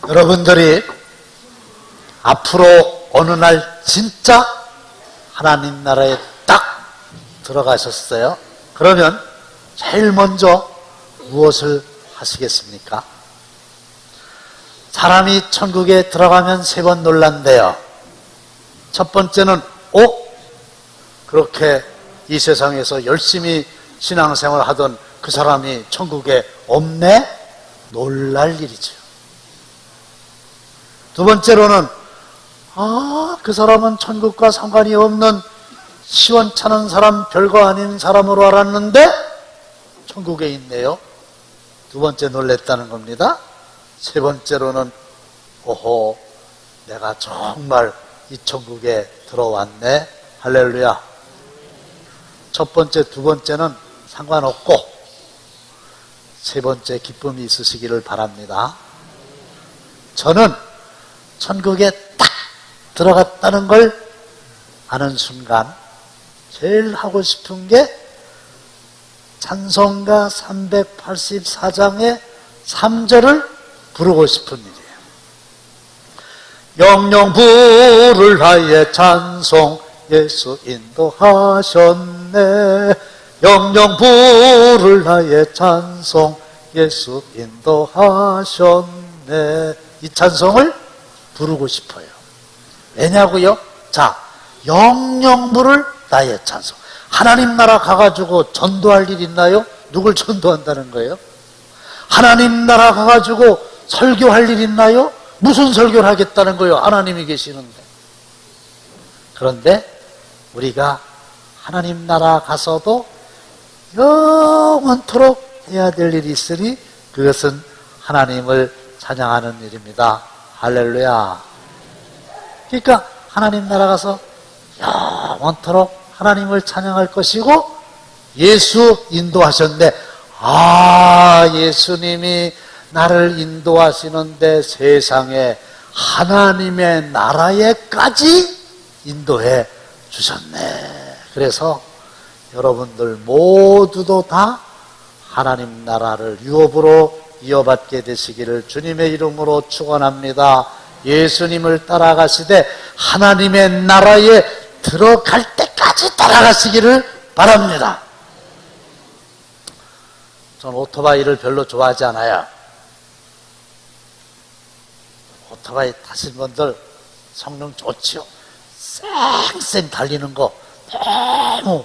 여러분들이 앞으로 어느 날 진짜 하나님 나라에 딱 들어가셨어요. 그러면 제일 먼저 무엇을 하시겠습니까? 사람이 천국에 들어가면 3번 놀란대요. 첫 번째는 그렇게 이 세상에서 열심히 신앙생활 하던 그 사람이 천국에 없네? 놀랄 일이죠. 두 번째로는 그 사람은 천국과 상관이 없는 시원찮은 사람, 별거 아닌 사람으로 알았는데 천국에 있네요. 두 번째 놀랬다는 겁니다. 세 번째로는 내가 정말 이 천국에 들어왔네. 할렐루야. 첫 번째, 두 번째는 상관없고 세 번째 기쁨이 있으시기를 바랍니다. 저는 천국에 딱 들어갔다는 걸 아는 순간 제일 하고 싶은 게 찬송가 384장의 3절을 부르고 싶은 일이에요. 영영 부를 나의 찬송 예수 인도하셨네. 영영 부를 나의 찬송 예수 인도하셨네. 이 찬송을 부르고 싶어요. 왜냐고요? 자, 영영 부를 나의 찬송. 하나님 나라 가가지고 전도할 일 있나요? 누굴 전도한다는 거예요? 하나님 나라 가가지고 설교할 일 있나요? 무슨 설교를 하겠다는 거예요? 하나님이 계시는데. 그런데 우리가 하나님 나라 가서도 영원토록 해야 될 일이 있으니 그것은 하나님을 찬양하는 일입니다. 할렐루야. 그러니까 하나님 나라 가서 영원토록 하나님을 찬양할 것이고 예수 인도하셨는데 예수님이 나를 인도하시는데 세상에 하나님의 나라에까지 인도해 주셨네. 그래서 여러분들 모두도 다 하나님 나라를 유업으로 이어받게 되시기를 주님의 이름으로 축원합니다. 예수님을 따라가시되 하나님의 나라에 들어갈 때까지 따라가시기를 바랍니다. 전 오토바이를 별로 좋아하지 않아요. 오토바이 타신 분들 성능 좋지요. 쌩쌩 달리는 거 너무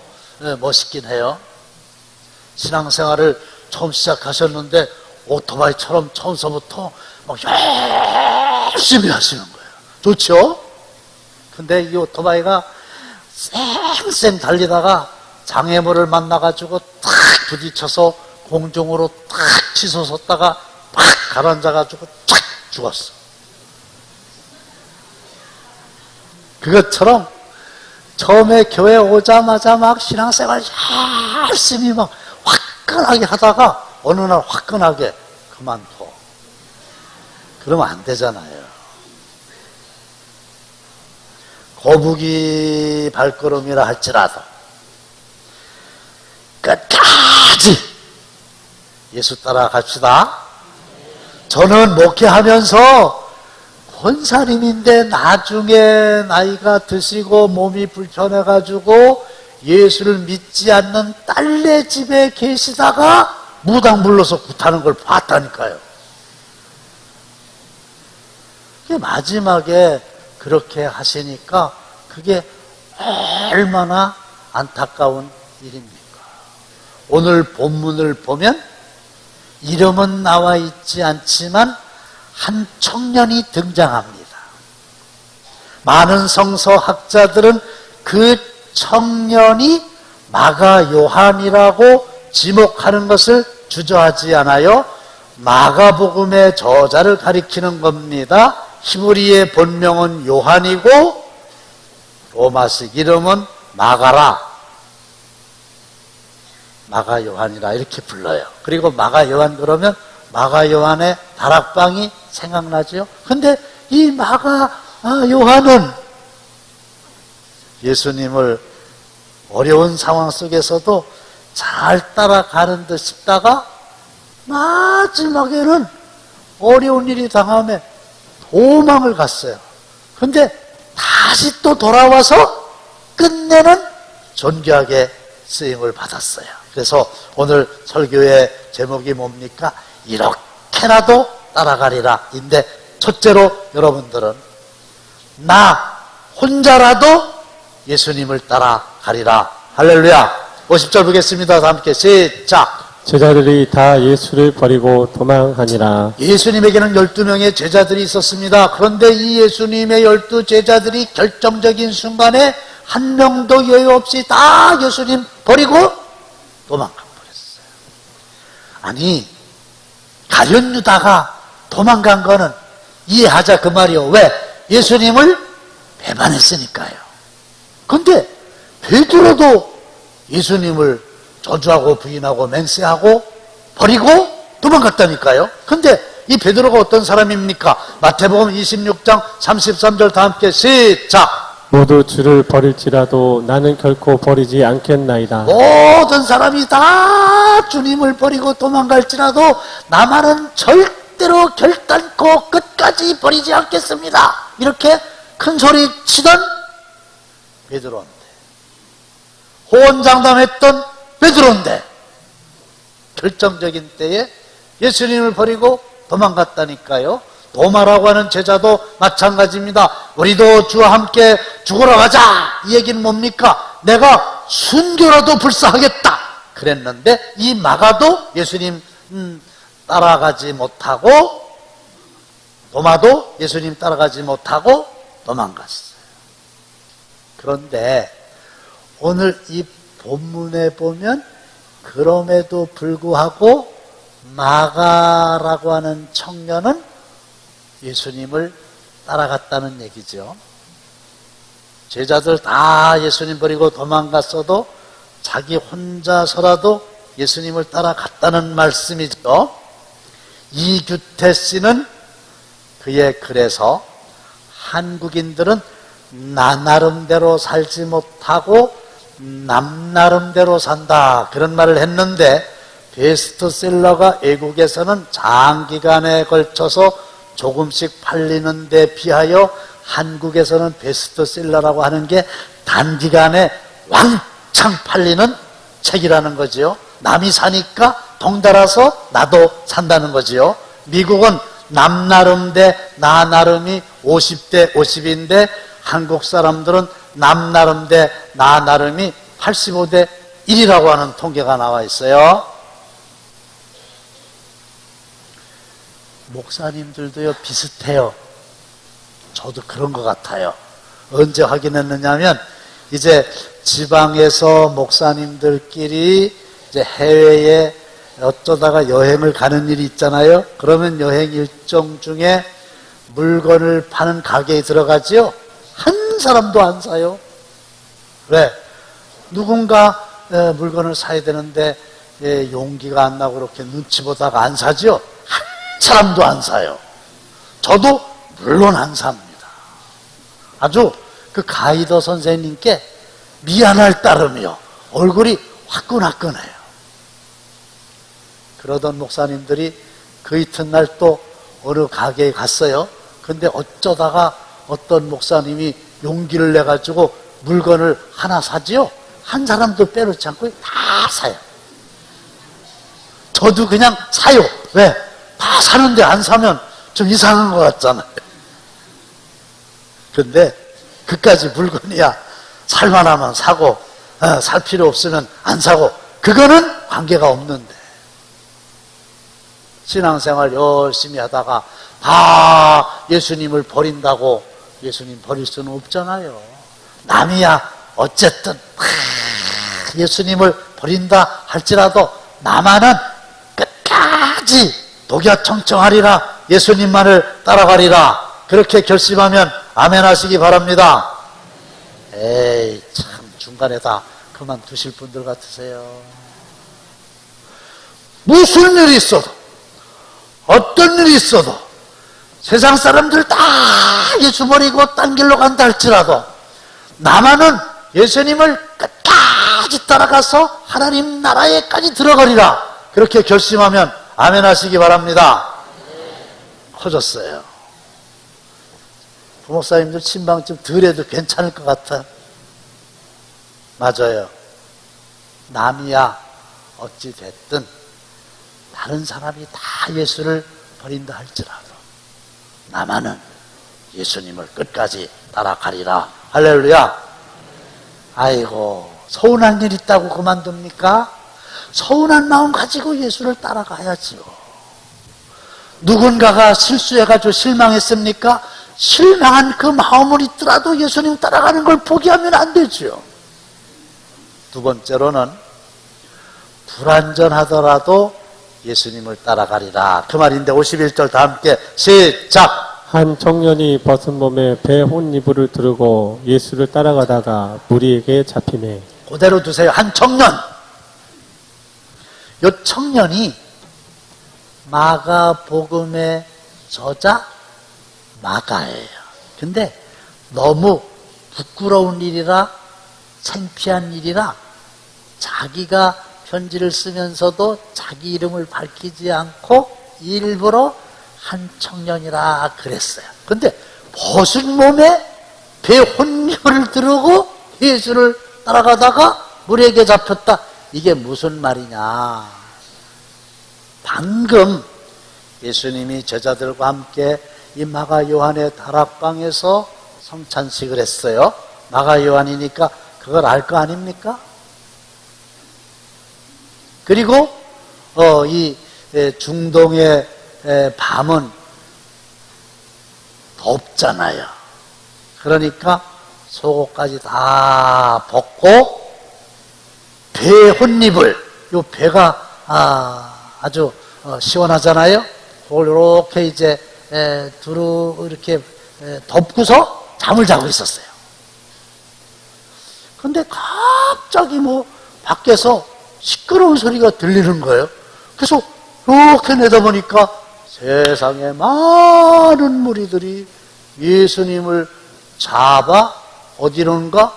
멋있긴 해요. 신앙생활을 처음 시작하셨는데 오토바이처럼 처음서부터 막 열심히 하시는 거예요. 좋죠? 근데 이 오토바이가 쌩쌩 달리다가 장애물을 만나가지고 탁 부딪혀서 공중으로 탁 치솟았다가 팍 가라앉아가지고 탁 죽었어. 그것처럼 처음에 교회 오자마자 막 신앙생활 열심히 막 화끈하게 하다가 어느 날 화끈하게 그만둬. 그러면 안 되잖아요. 거북이 발걸음이라 할지라도 끝까지 예수 따라 갑시다. 저는 목회하면서 권사님인데 나중에 나이가 드시고 몸이 불편해가지고 예수를 믿지 않는 딸네 집에 계시다가 무당 불러서 굿하는 걸 봤다니까요. 마지막에 그렇게 하시니까 그게 얼마나 안타까운 일입니까? 오늘 본문을 보면 이름은 나와 있지 않지만 한 청년이 등장합니다. 많은 성서학자들은 그 청년이 마가 요한이라고 지목하는 것을 주저하지 않아요. 마가복음의 저자를 가리키는 겁니다. 히브리의 본명은 요한이고 로마식 이름은 마가라. 마가 요한이라 이렇게 불러요. 그리고 마가 요한 그러면 마가 요한의 다락방이 생각나죠. 근데 이 마가 요한은 예수님을 어려운 상황 속에서도 잘 따라가는 듯 싶다가 마지막에는 어려운 일이 당하면 도망을 갔어요. 근데 다시 또 돌아와서 끝내는 존귀하게 쓰임을 받았어요. 그래서 오늘 설교의 제목이 뭡니까? 이렇게라도 따라가리라 인데, 첫째로 여러분들은 나 혼자라도 예수님을 따라가리라. 할렐루야. 50절 보겠습니다. 다 함께 시작. 제자들이 다 예수를 버리고 도망하니라. 예수님에게는 12명의 제자들이 있었습니다. 그런데 이 예수님의 12제자들이 결정적인 순간에 한 명도 여유 없이 다 예수님 버리고 도망가 버렸어요. 아니, 가룟 유다가 도망간 거는 이해하자 그 말이요. 왜? 예수님을 배반했으니까요. 근데 베드로도 예수님을 저주하고 부인하고 맹세하고 버리고 도망갔다니까요. 근데 이 베드로가 어떤 사람입니까? 마태복음 26장 33절 다 함께 시작. 모두 주를 버릴지라도 나는 결코 버리지 않겠나이다. 모든 사람이 다 주님을 버리고 도망갈지라도 나만은 절대로 결단코 끝까지 버리지 않겠습니다. 이렇게 큰 소리 치던 베드로인데, 호언장담했던 베드로인데, 결정적인 때에 예수님을 버리고 도망갔다니까요. 도마라고 하는 제자도 마찬가지입니다. 우리도 주와 함께 죽으러 가자. 이 얘기는 뭡니까? 내가 순교라도 불사하겠다 그랬는데, 이 마가도 예수님 따라가지 못하고, 도마도 예수님 따라가지 못하고 도망갔어요. 그런데 오늘 이 본문에 보면 그럼에도 불구하고 마가라고 하는 청년은 예수님을 따라갔다는 얘기죠. 제자들 다 예수님 버리고 도망갔어도 자기 혼자서라도 예수님을 따라갔다는 말씀이죠. 이규태 씨는 그의 글에서 한국인들은 나 나름대로 살지 못하고 남 나름대로 산다, 그런 말을 했는데, 베스트셀러가 외국에서는 장기간에 걸쳐서 조금씩 팔리는 데 비하여 한국에서는 베스트셀러라고 하는 게 단기간에 왕창 팔리는 책이라는 거지요. 남이 사니까 덩달아서 나도 산다는 거지요. 미국은 남 나름 대 나 나름이 50대 50인데 한국 사람들은 남 나름 대 나 나름이 85대 1이라고 하는 통계가 나와 있어요. 목사님들도요 비슷해요. 저도 그런 것 같아요. 언제 확인했느냐면, 이제 지방에서 목사님들끼리 이제 해외에 어쩌다가 여행을 가는 일이 있잖아요. 그러면 여행 일정 중에 물건을 파는 가게에 들어가지요. 한 사람도 안 사요. 왜? 누군가 물건을 사야 되는데 용기가 안 나고 그렇게 눈치 보다가 안 사죠. 한 사람도 안 사요. 저도 물론 안 삽니다. 아주 그 가이더 선생님께 미안할 따름이요. 얼굴이 화끈화끈해요. 그러던 목사님들이 그 이튿날 또 어느 가게에 갔어요. 근데 어쩌다가 어떤 목사님이 용기를 내가지고 물건을 하나 사지요. 한 사람도 빼놓지 않고 다 사요. 저도 그냥 사요. 왜? 다 사는데 안 사면 좀 이상한 것 같잖아요. 근데 그까지 물건이야 살만하면 사고, 살 필요 없으면 안 사고, 그거는 관계가 없는데, 신앙생활 열심히 하다가 다 예수님을 버린다고 예수님 버릴 수는 없잖아요. 남이야 어쨌든 예수님을 버린다 할지라도 나만은 끝까지 독야청청하리라, 예수님만을 따라가리라, 그렇게 결심하면 아멘 하시기 바랍니다. 에이 참, 중간에 다 그만두실 분들 같으세요. 무슨 일이 있어도, 어떤 일이 있어도, 세상 사람들 다 예수 버리고 딴 길로 간다 할지라도 나만은 예수님을 끝까지 따라가서 하나님 나라에까지 들어가리라, 그렇게 결심하면 아멘 하시기 바랍니다. 커졌어요. 부목사님들 신방 좀 덜 해도 괜찮을 것 같아. 맞아요. 남이야 어찌 됐든 다른 사람이 다 예수를 버린다 할지라도 나만은 예수님을 끝까지 따라가리라. 할렐루야. 아이고, 서운한 일 있다고 그만둡니까? 서운한 마음 가지고 예수를 따라가야지요. 누군가가 실수해가지고 실망했습니까? 실망한 그 마음은 있더라도 예수님 따라가는 걸 포기하면 안 되죠. 두 번째로는 불완전하더라도 예수님을 따라가리라. 그 말인데 51절 다 함께 시작. 한 청년이 벗은 몸에 배 혼이불을 두르고 예수를 따라가다가 무리에게 잡히매. 그대로 두세요. 한 청년. 요 청년이 마가복음의 저자 마가예요. 근데 너무 부끄러운 일이라 창피한 일이라 자기가 편지를 쓰면서도 자기 이름을 밝히지 않고 일부러 한 청년이라 그랬어요. 근데 벗은 몸에 배 혼혈을 두르고 예수를 따라가다가 무리에게 잡혔다. 이게 무슨 말이냐? 방금 예수님이 제자들과 함께 이 마가 요한의 다락방에서 성찬식을 했어요. 마가 요한이니까 그걸 알 거 아닙니까? 그리고 이 중동의 밤은 덥잖아요. 그러니까 속옷까지 다 벗고 배 혼잎을, 요 배가 아주 시원하잖아요. 그걸 이렇게 이제 두루 이렇게 덮고서 잠을 자고 있었어요. 근데 갑자기 뭐 밖에서 시끄러운 소리가 들리는 거예요. 그래서 이렇게 내다보니까 세상에 많은 무리들이 예수님을 잡아 어디론가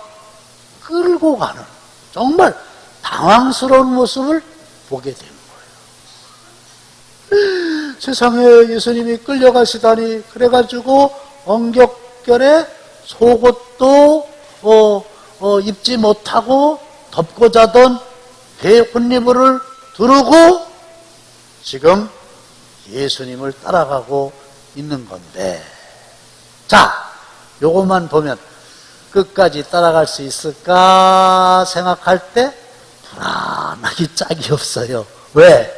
끌고 가는 정말 당황스러운 모습을 보게 된 거예요. 세상에 예수님이 끌려가시다니. 그래가지고 엉겹결에 속옷도 입지 못하고 덮고 자던 배 혼이불을 두르고 지금 예수님을 따라가고 있는 건데, 자, 요것만 보면 끝까지 따라갈 수 있을까 생각할 때 불안하기 짝이 없어요. 왜?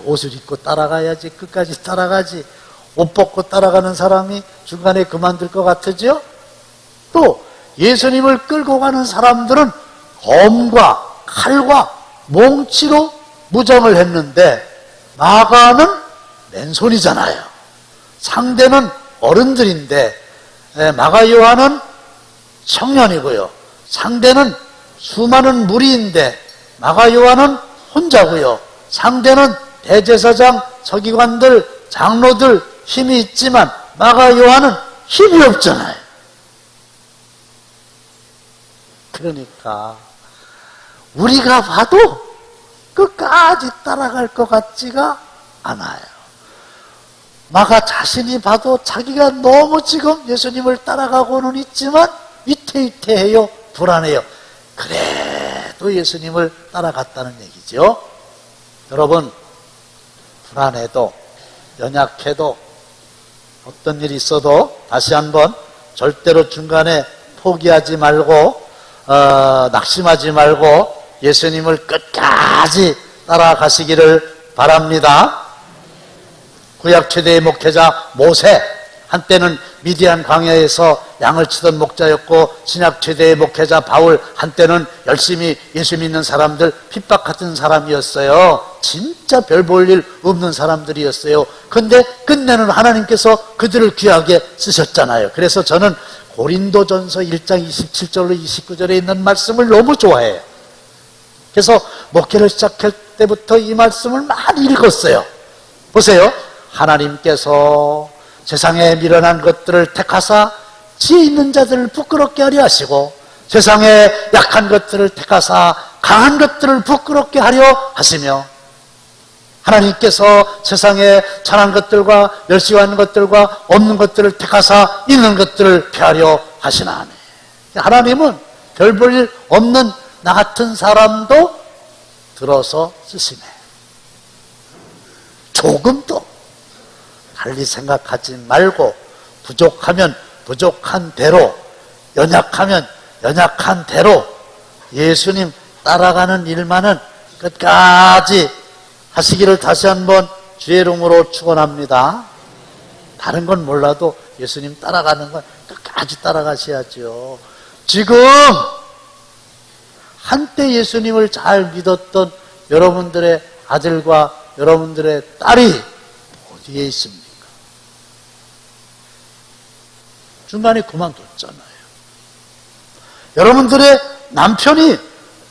옷을 입고 따라가야지. 끝까지 따라가지. 옷 벗고 따라가는 사람이 중간에 그만둘 것 같으죠? 또 예수님을 끌고 가는 사람들은 검과 칼과 몽치로 무장을 했는데 마가는 맨손이잖아요. 상대는 어른들인데 마가 요한은 청년이고요. 상대는 수많은 무리인데 마가 요한은 혼자고요. 상대는 대제사장, 서기관들, 장로들 힘이 있지만 마가 요한은 힘이 없잖아요. 그러니까 우리가 봐도 끝까지 따라갈 것 같지가 않아요. 마가 자신이 봐도 자기가 너무 지금 예수님을 따라가고는 있지만 위태위태해요. 불안해요. 그래도 예수님을 따라갔다는 얘기죠. 여러분, 불안해도 연약해도 어떤 일이 있어도 다시 한번 절대로 중간에 포기하지 말고 낙심하지 말고 예수님을 끝까지 따라가시기를 바랍니다. 구약 최대의 목회자 모세, 한때는 미디안 광야에서 양을 치던 목자였고, 신약 최대의 목회자 바울, 한때는 열심히 예수 믿는 사람들 핍박 같은 사람이었어요. 진짜 별 볼 일 없는 사람들이었어요. 근데 끝내는 하나님께서 그들을 귀하게 쓰셨잖아요. 그래서 저는 고린도전서 1장 27절로 29절에 있는 말씀을 너무 좋아해요. 그래서 목회를 시작할 때부터 이 말씀을 많이 읽었어요. 보세요. 하나님께서 세상에 미련한 것들을 택하사 지혜 있는 자들을 부끄럽게 하려 하시고, 세상에 약한 것들을 택하사 강한 것들을 부끄럽게 하려 하시며, 하나님께서 세상에 천한 것들과 멸시하는 것들과 없는 것들을 택하사 있는 것들을 피하려 하시나니. 하나님은 별 볼 일 없는 나 같은 사람도 들어서 쓰시네. 조금도 달리 생각하지 말고 부족하면 부족한 대로, 연약하면 연약한 대로 예수님 따라가는 일만은 끝까지 하시기를 다시 한번 주의 이름으로 축원합니다. 다른 건 몰라도 예수님 따라가는 건 끝까지 따라가셔야죠. 지금 한때 예수님을 잘 믿었던 여러분들의 아들과 여러분들의 딸이 어디에 있습니까? 중간에 그만뒀잖아요. 여러분들의 남편이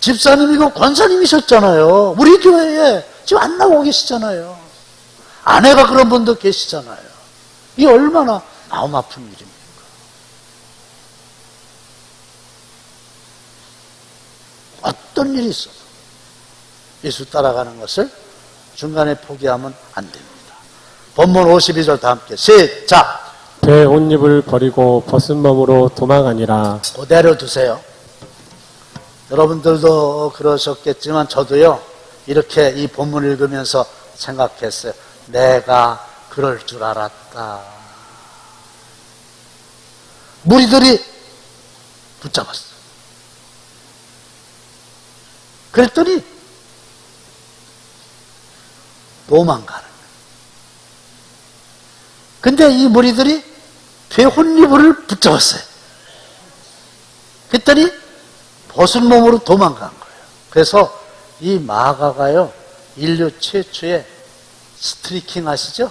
집사님이고 권사님이셨잖아요. 우리 교회에 지금 안 나오고 계시잖아요. 아내가 그런 분도 계시잖아요. 이게 얼마나 마음 아픈 일입니까? 어떤 일이 있어도 예수 따라가는 것을 중간에 포기하면 안 됩니다. 본문 52절 다 함께 시작! 배 옷입을 버리고 벗은 몸으로 도망하니라. 그대로 두세요. 여러분들도 그러셨겠지만 저도요, 이렇게 이 본문 읽으면서 생각했어요. 내가 그럴 줄 알았다. 무리들이 붙잡았어요. 그랬더니 도망가는 거예요. 근데 이 무리들이 배 혼리부를 붙잡았어요. 그랬더니 벗은 몸으로 도망간 거예요. 그래서 이 마가가요, 인류 최초의 스트리킹 아시죠?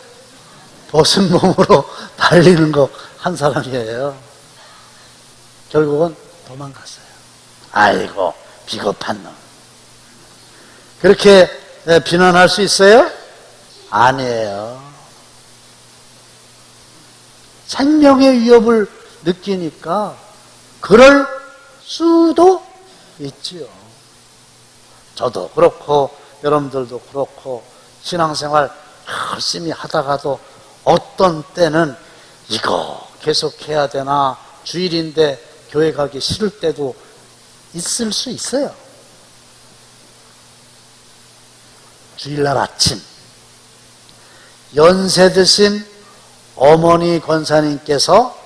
벗은 몸으로 달리는 거 한 사람이에요. 결국은 도망갔어요. 아이고, 비겁한 놈. 그렇게 비난할 수 있어요? 아니에요. 생명의 위협을 느끼니까 그럴 수도 있지요. 저도 그렇고 여러분들도 그렇고 신앙생활 열심히 하다가도 어떤 때는 이거 계속해야 되나, 주일인데 교회 가기 싫을 때도 있을 수 있어요. 주일날 아침 연세 드신 어머니 권사님께서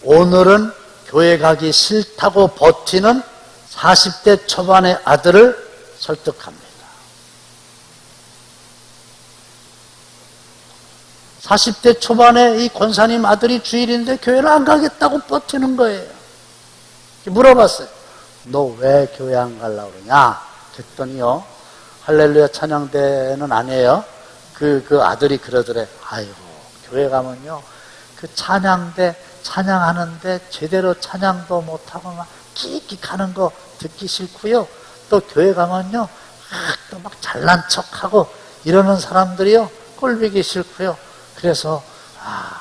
오늘은 교회 가기 싫다고 버티는 40대 초반의 아들을 설득합니다. 40대 초반의 이 권사님 아들이 주일인데 교회를 안 가겠다고 버티는 거예요. 물어봤어요. 너 왜 교회 안 가려고 그러냐? 그랬더니요, 할렐루야 찬양대는 아니에요. 그 아들이 그러더래. 아이고, 교회 가면요, 그 찬양대 찬양하는데 제대로 찬양도 못하고 막 끽끽 하는 거 듣기 싫고요. 또 교회 가면요, 또 막 잘난 척하고 이러는 사람들이요, 꼴보기 싫고요. 그래서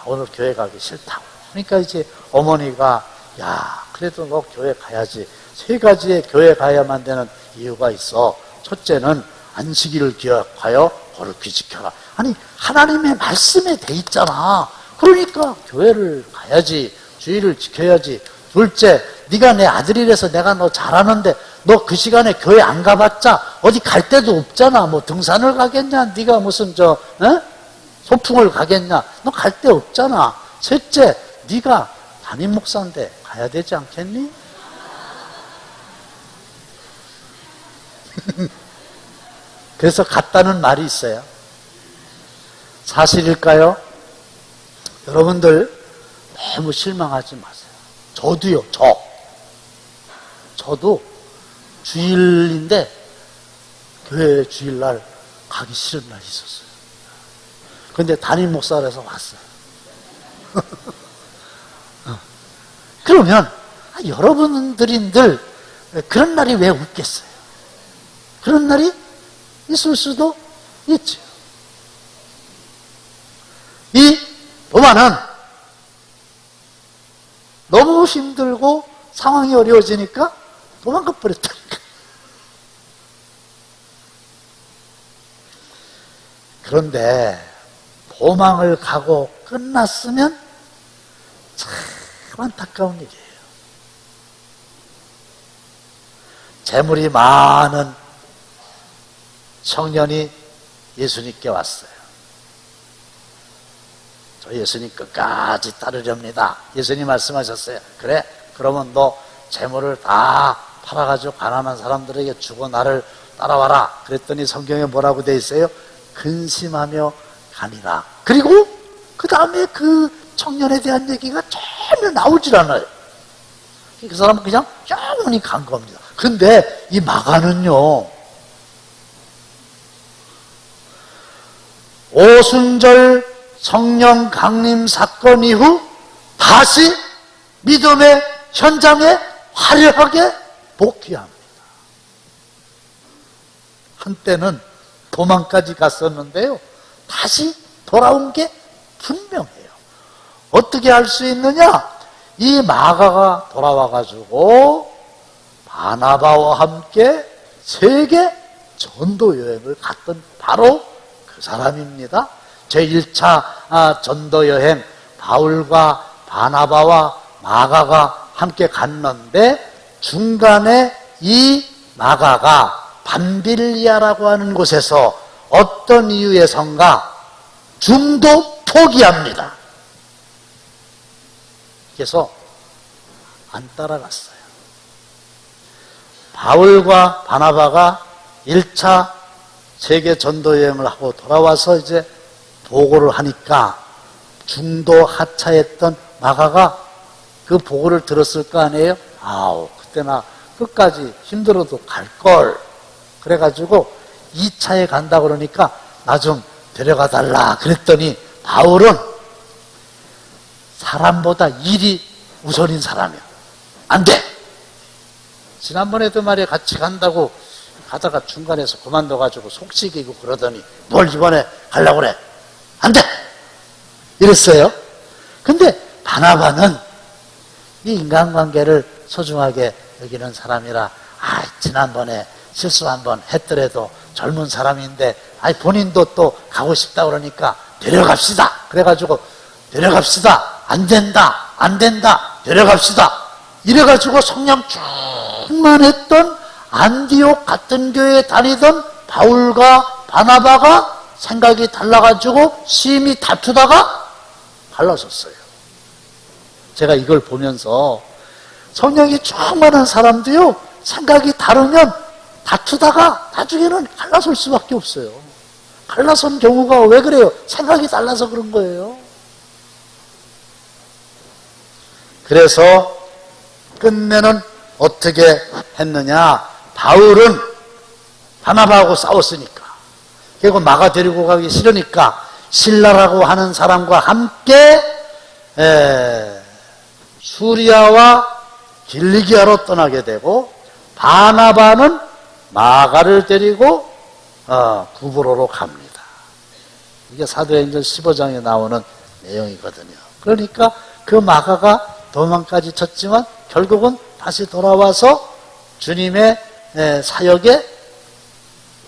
오늘 교회 가기 싫다고. 그러니까 이제 어머니가 야, 그래도 너 교회 가야지. 3가지의 교회 가야만 되는 이유가 있어. 첫째는 안식일을 기억하여 거룩히 지켜라. 아니, 하나님의 말씀에 돼 있잖아. 그러니까 교회를 가야지. 주일을 지켜야지. 둘째, 네가 내 아들이라서 내가 너 잘하는데 너 그 시간에 교회 안 가봤자 어디 갈 데도 없잖아. 뭐 등산을 가겠냐? 네가 무슨 소풍을 가겠냐? 너 갈 데 없잖아. 셋째, 네가 담임 목사인데 가야 되지 않겠니? 그래서 갔다는 말이 있어요. 사실일까요? 여러분들 너무 실망하지 마세요. 저도요. 저도 주일인데 교회 주일날 가기 싫은 날이 있었어요. 근데 담임 목사라서 왔어요. 그러면 여러분들인들 그런 날이 왜 없겠어요? 그런 날이 있을 수도 있죠. 이 도마는 너무 힘들고 상황이 어려워지니까 도망가 버렸다니까. 그런데 도망을 가고 끝났으면 참 안타까운 일이에요. 재물이 많은 청년이 예수님께 왔어요. 저 예수님 끝까지 따르렵니다. 예수님 말씀하셨어요. 그래, 그러면 너 재물을 다 팔아가지고 가난한 사람들에게 주고 나를 따라와라. 그랬더니 성경에 뭐라고 돼 있어요? 근심하며 가니라. 그리고 그 다음에 그 청년에 대한 얘기가 전혀 나오질 않아요. 그 사람은 그냥 영원히 간 겁니다. 근데 이 마가는요, 오순절 성령 강림 사건 이후 다시 믿음의 현장에 화려하게 복귀합니다. 한때는 도망까지 갔었는데요, 다시 돌아온 게 분명해요. 어떻게 할 수 있느냐? 이 마가가 돌아와가지고 바나바와 함께 세계 전도 여행을 갔던 바로 그 사람입니다. 제1차 전도 여행, 바울과 바나바와 마가가 함께 갔는데 중간에 이 마가가 밤빌리아라고 하는 곳에서 어떤 이유에선가 중도 포기합니다. 그래서 안 따라갔어요. 바울과 바나바가 1차 세계 전도 여행을 하고 돌아와서 이제 보고를 하니까 중도 하차했던 마가가 그 보고를 들었을 거 아니에요? 아우, 그때나 끝까지 힘들어도 갈걸. 그래가지고 2차에 간다 그러니까 나 좀 데려가 달라. 그랬더니 바울은 사람보다 일이 우선인 사람이야. 안 돼! 지난번에도 말이야, 같이 간다고 가다가 중간에서 그만둬가지고 속식이고 그러더니 뭘 이번에 가려고 그래? 안 돼! 이랬어요. 근데 바나바는 이 인간관계를 소중하게 여기는 사람이라, 지난번에 실수 한번 했더라도 젊은 사람인데, 본인도 또 가고 싶다 그러니까 데려갑시다. 그래가지고 데려갑시다. 안 된다. 안 된다. 데려갑시다. 이래가지고 성령 충만했던 안디옥 같은 교회에 다니던 바울과 바나바가 생각이 달라가지고 심히 다투다가 갈라섰어요. 제가 이걸 보면서 성령이 충만한 사람도요, 생각이 다르면 다투다가 나중에는 갈라설 수밖에 없어요. 갈라선 경우가 왜 그래요? 생각이 달라서 그런 거예요. 그래서 끝내는 어떻게 했느냐? 바울은 바나바하고 싸웠으니까, 결국 마가 데리고 가기 싫으니까 실라라고 하는 사람과 함께 수리아와 길리기아로 떠나게 되고, 바나바는 마가를 데리고 구브로로 갑니다. 이게 사도행전 15장에 나오는 내용이거든요. 그러니까 그 마가가 도망까지 쳤지만 결국은 다시 돌아와서 주님의 사역에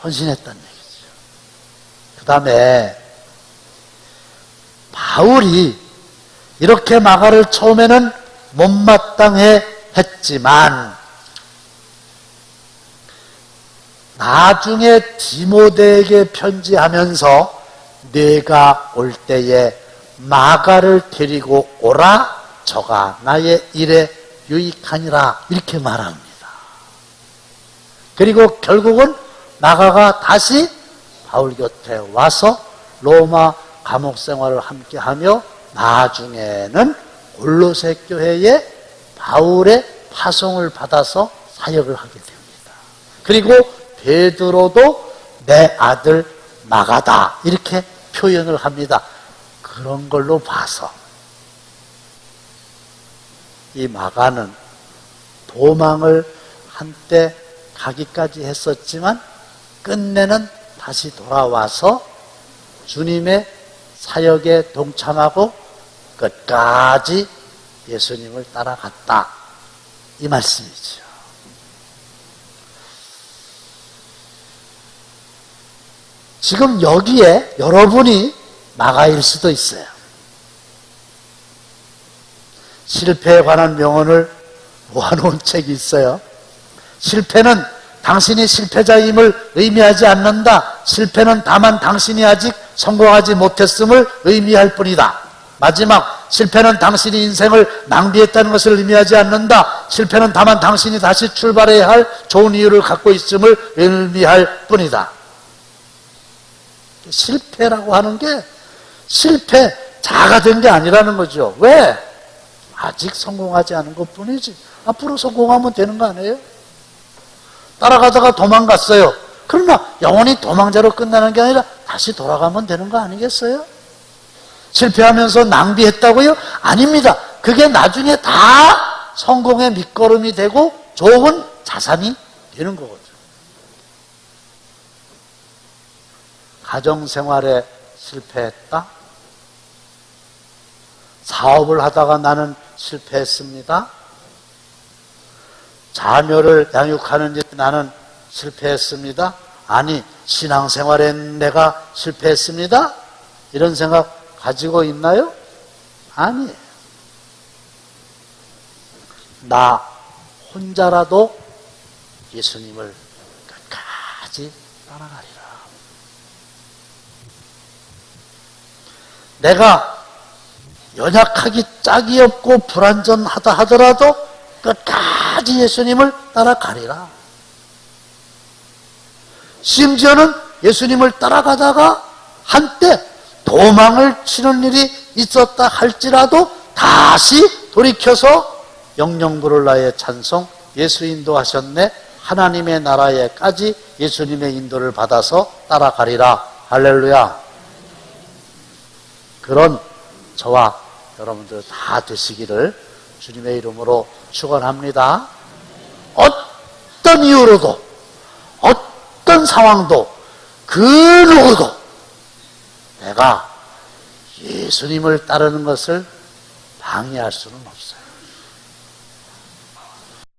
헌신했다는 얘기죠. 그 다음에 바울이 이렇게 마가를 처음에는 못마땅해 했지만 나중에 디모데에게 편지하면서 내가 올 때에 마가를 데리고 오라, 저가 나의 일에 유익하니라, 이렇게 말합니다. 그리고 결국은 마가가 다시 바울 곁에 와서 로마 감옥 생활을 함께하며 나중에는 골로새 교회에 바울의 파송을 받아서 사역을 하게 됩니다. 그리고 베드로도 내 아들 마가다, 이렇게 표현을 합니다. 그런 걸로 봐서 이 마가는 도망을 한때 가기까지 했었지만 끝내는 다시 돌아와서 주님의 사역에 동참하고 끝까지 예수님을 따라갔다, 이 말씀이죠. . 지금 여기에 여러분이 마가일 수도 있어요. 실패에 관한 명언을 모아놓은 책이 있어요. 실패는 당신이 실패자임을 의미하지 않는다. 실패는 다만 당신이 아직 성공하지 못했음을 의미할 뿐이다. 마지막, 실패는 당신이 인생을 낭비했다는 것을 의미하지 않는다. 실패는 다만 당신이 다시 출발해야 할 좋은 이유를 갖고 있음을 의미할 뿐이다. 실패라고 하는 게 실패자가 된 게 아니라는 거죠. 왜? 아직 성공하지 않은 것 뿐이지. 앞으로 성공하면 되는 거 아니에요? 따라가다가 도망갔어요. 그러나 영원히 도망자로 끝나는 게 아니라 다시 돌아가면 되는 거 아니겠어요? 실패하면서 낭비했다고요? 아닙니다. 그게 나중에 다 성공의 밑거름이 되고 좋은 자산이 되는 거거든요. 가정생활에 실패했다? 사업을 하다가 나는 실패했습니다. 자녀를 양육하는 일 나는 실패했습니다. 아니, 신앙생활에 내가 실패했습니다. 이런 생각 가지고 있나요? 아니에요. 나 혼자라도 예수님을 끝까지 따라가리라. 내가 연약하기 짝이 없고 불완전하다 하더라도 끝까지 예수님을 따라가리라. 심지어는 예수님을 따라가다가 한때 도망을 치는 일이 있었다 할지라도 다시 돌이켜서 영영 부를 나의 찬송, 예수 인도하셨네, 하나님의 나라에까지 예수님의 인도를 받아서 따라가리라. 할렐루야. 그런 저와 여러분들 다 되시기를 주님의 이름으로 축원합니다. 어떤 이유로도, 어떤 상황도, 그 누구도 내가 예수님을 따르는 것을 방해할 수는 없어요.